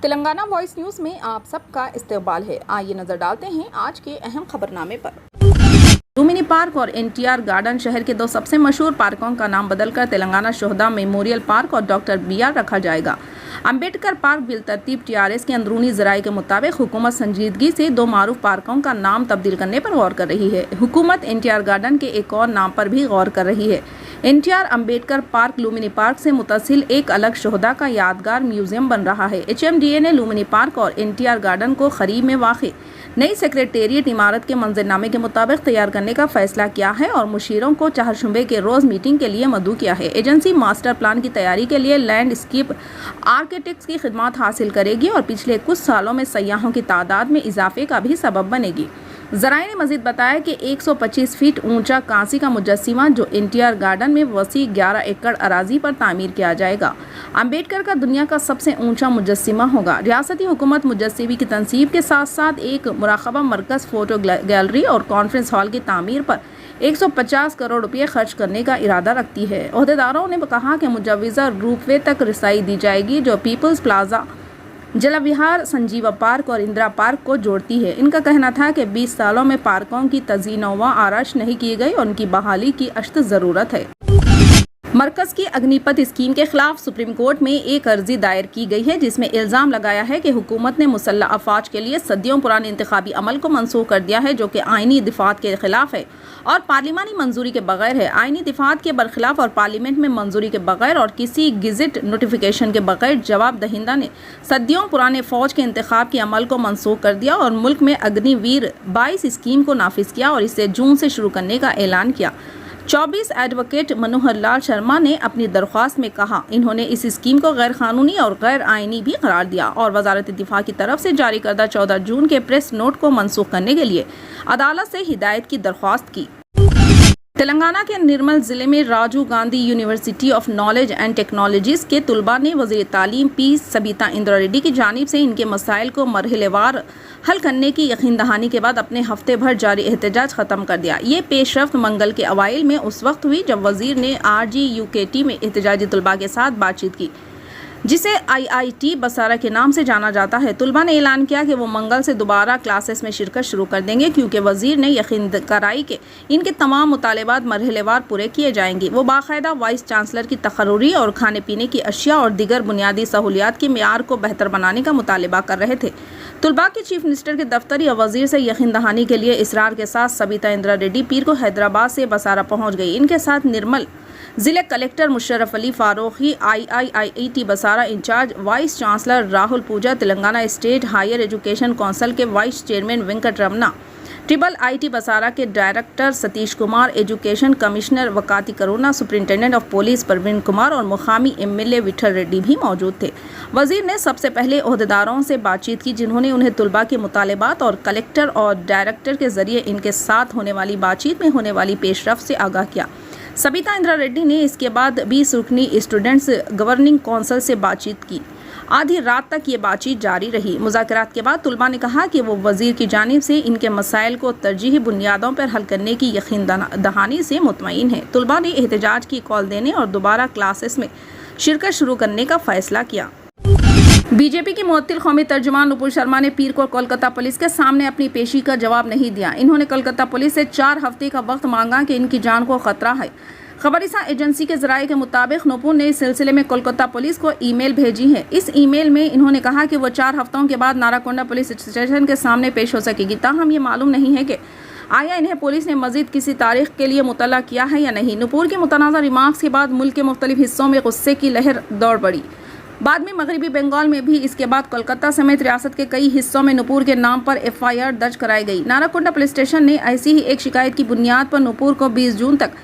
Telangana voice news میں آپ سب کا استقبال ہے۔ آئیے نظر ڈالتے ہیں آج کے اہم خبرنامے پر۔ لومبنی پارک اور NTR گارڈن شہر کے دو سب سے مشہور پارکوں کا نام بدل کر تلنگانہ شہدا میموریل پارک اور ڈاکٹر BR رکھا جائے گا۔ امبیڈکر پارک بالترتیب TRS کے اندرونی ذرائع کے مطابق حکومت سنجیدگی سے دو معروف پارکوں کا نام تبدیل کرنے پر غور کر رہی ہے۔ حکومت NTR گارڈن کے ایک اور نام پر بھی غور کر رہی ہے۔ NTR امبیڈکر پارک لومبنی پارک سے متصل ایک الگ شہدا کا یادگار میوزیم بن رہا ہے۔ HMDA نے لومبنی پارک اور NTR گارڈن کو قریب میں واقع نئی سیکریٹریٹ عمارت کے منظرنامے کے مطابق تیار کرنے کا فیصلہ کیا ہے اور مشیروں کو چہارشنبے کے روز میٹنگ کے لیے مدعو کیا ہے۔ ایجنسی ماسٹر پلان کی تیاری کے لیے لینڈ اسکیپ آرکیٹیکٹس کی خدمات حاصل کرے گی اور پچھلے کچھ سالوں میں سیاحوں کی تعداد میں اضافے کا بھی سبب بنے گی۔ ذرائع نے مزید بتایا کہ 125 فٹ اونچا کانسی کا مجسمہ جو NTR گارڈن میں وسیع 11 ایکڑ اراضی پر تعمیر کیا جائے گا، امبیڈکر کا دنیا کا سب سے اونچا مجسمہ ہوگا۔ ریاستی حکومت مجسمے کی تنصیب کے ساتھ ساتھ ایک مراقبہ مرکز، فوٹو گیلری اور کانفرنس ہال کی تعمیر پر 150 کروڑ روپے خرچ کرنے کا ارادہ رکھتی ہے۔ عہدیداروں نے کہا کہ مجوزہ روپ وے تک رسائی دی جائے گی جو پیپلز پلازا، جلا وہار، سنجیوا پارک اور اندرا پارک کو جوڑتی ہے۔ ان کا کہنا تھا کہ 20 سالوں میں پارکوں کی تزئین و آرائش نہیں کی گئی اور ان کی بحالی کی اشد ضرورت ہے۔ مرکز کی اگنی پتھ اسکیم کے خلاف سپریم کورٹ میں ایک عرضی دائر کی گئی ہے جس میں الزام لگایا ہے کہ حکومت نے مسلح افواج کے لیے صدیوں پرانے انتخابی عمل کو منسوخ کر دیا ہے جو کہ آئینی دفعات کے خلاف ہے اور پارلیمانی منظوری کے بغیر ہے۔ آئینی دفعات کے برخلاف اور پارلیمنٹ میں منظوری کے بغیر اور کسی گزٹ نوٹیفیکیشن کے بغیر جواب دہندہ نے صدیوں پرانے فوج کے انتخاب کے عمل کو منسوخ کر دیا اور ملک میں اگنی ویر 22 اسکیم کو نافذ کیا اور اسے جون سے شروع کرنے کا اعلان کیا۔ 24 ایڈوکیٹ منوہر لال شرما نے اپنی درخواست میں کہا انہوں نے اس اسکیم کو غیر قانونی اور غیر آئینی بھی قرار دیا اور وزارت دفاع کی طرف سے جاری کردہ 14 جون کے پریس نوٹ کو منسوخ کرنے کے لیے عدالت سے ہدایت کی درخواست کی۔ تلنگانہ کے نرمل ضلع میں Rajiv Gandhi university of knowledge and technologies کے طلباء نے وزیر تعلیم P. سبیتا اندرا ریڈی کی جانب سے ان کے مسائل کو مرحلے وار حل کرنے کی یقین دہانی کے بعد اپنے ہفتے بھر جاری احتجاج ختم کر دیا۔ یہ پیش رفت منگل کے اوائل میں اس وقت ہوئی جب وزیر نے RGUKT میں احتجاجی طلباء کے ساتھ بات چیت کی جسے IIT بسارا کے نام سے جانا جاتا ہے۔ طلباء نے اعلان کیا کہ وہ منگل سے دوبارہ کلاسز میں شرکت شروع کر دیں گے کیونکہ وزیر نے یقین کرائی کہ ان کے تمام مطالبات مرحلے وار پورے کیے جائیں گے۔ وہ باقاعدہ وائس چانسلر کی تقرری اور کھانے پینے کی اشیاء اور دیگر بنیادی سہولیات کے معیار کو بہتر بنانے کا مطالبہ کر رہے تھے۔ طلباء کے چیف منسٹر کے دفتر یا وزیر سے یقین دہانی کے لیے اصرار کے ساتھ سبیتا اندرا ریڈی پیر کو حیدرآباد سے بسارا پہنچ گئی۔ ان کے ساتھ نرمل ضلع collector Musharraf Ali Farooqui, IIT Basara in charge vice chancellor Rahul Pooja, Telangana state higher education council کے vice chairman Venkat Ramana, IIT Basara کے director Satish Kumar, education commissioner Vakati Karuna, superintendent of police Praveen Kumar اور مقامی MLA وٹھل ریڈی بھی موجود تھے۔ وزیر نے سب سے پہلے عہدیداروں سے بات چیت کی جنہوں نے انہیں طلباء کے مطالبات اور کلکٹر اور ڈائریکٹر کے ذریعے ان کے ساتھ ہونے والی بات چیت میں ہونے والی پیش رفت سے آگاہ کیا۔ سبیتا اندرا ریڈی نے اس کے بعد 20 رکنی اسٹوڈنٹس گورننگ کونسل سے بات چیت کی۔ آدھی رات تک یہ بات چیت جاری رہی۔ مذاکرات کے بعد طلباء نے کہا کہ وہ وزیر کی جانب سے ان کے مسائل کو ترجیحی بنیادوں پر حل کرنے کی یقین دہانی سے مطمئن ہیں۔ طلباء نے احتجاج کی کال دینے اور دوبارہ کلاسز میں شرکت شروع کرنے کا فیصلہ کیا۔ BJP کی معطل قومی ترجمان نپور شرما نے پیر کو کولکتہ پولیس کے سامنے اپنی پیشی کا جواب نہیں دیا۔ انہوں نے کولکتہ پولیس سے 4 ہفتے کا وقت مانگا کہ ان کی جان کو خطرہ ہے۔ خبررساں ایجنسی کے ذرائع کے مطابق نپور نے اس سلسلے میں کولکتہ پولیس کو ای میل بھیجی ہے۔ اس ای میل میں انہوں نے کہا کہ وہ 4 ہفتوں کے بعد ناراکونڈا پولیس اسٹیشن کے سامنے پیش ہو سکے گی، تاہم یہ معلوم نہیں ہے کہ آیا انہیں پولیس نے مزید کسی تاریخ کے لیے مطلع کیا ہے یا نہیں۔ نپور کے متنازع ریمارکس کے بعد ملک کے مختلف حصوں میں غصے کی لہر دوڑ پڑی۔ بعد میں مغربی بنگال میں بھی اس کے بعد کولکتہ سمیت ریاست کے کئی حصوں میں نپور کے نام پر FIR درج کرائی گئی۔ ناراکونڈا پولیس اسٹیشن نے ایسی ہی ایک شکایت کی بنیاد پر نپور کو 20 جون تک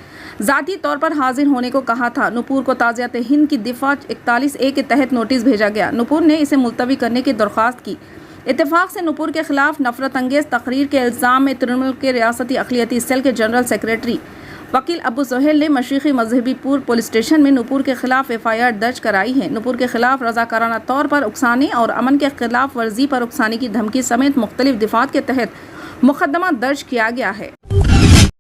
ذاتی طور پر حاضر ہونے کو کہا تھا۔ نپور کو تعزیت ہند کی دفعہ 41A کے تحت نوٹس بھیجا گیا۔ نپور نے اسے ملتوی کرنے کی درخواست کی۔ اتفاق سے نپور کے خلاف نفرت انگیز تقریر کے الزام میں ترنمول کے ریاستی اقلیتی سیل کے جنرل سیکریٹری وکیل ابو سہیل نے مشرقی مذہبی پور پولیس اسٹیشن میں نپور کے خلاف FIR درج کرائی ہے۔ نپور کے خلاف رضاکارانہ طور پر اکسانے اور امن کے خلاف ورزی پر اکسانے کی دھمکی سمیت مختلف دفعات کے تحت مقدمہ درج کیا گیا ہے۔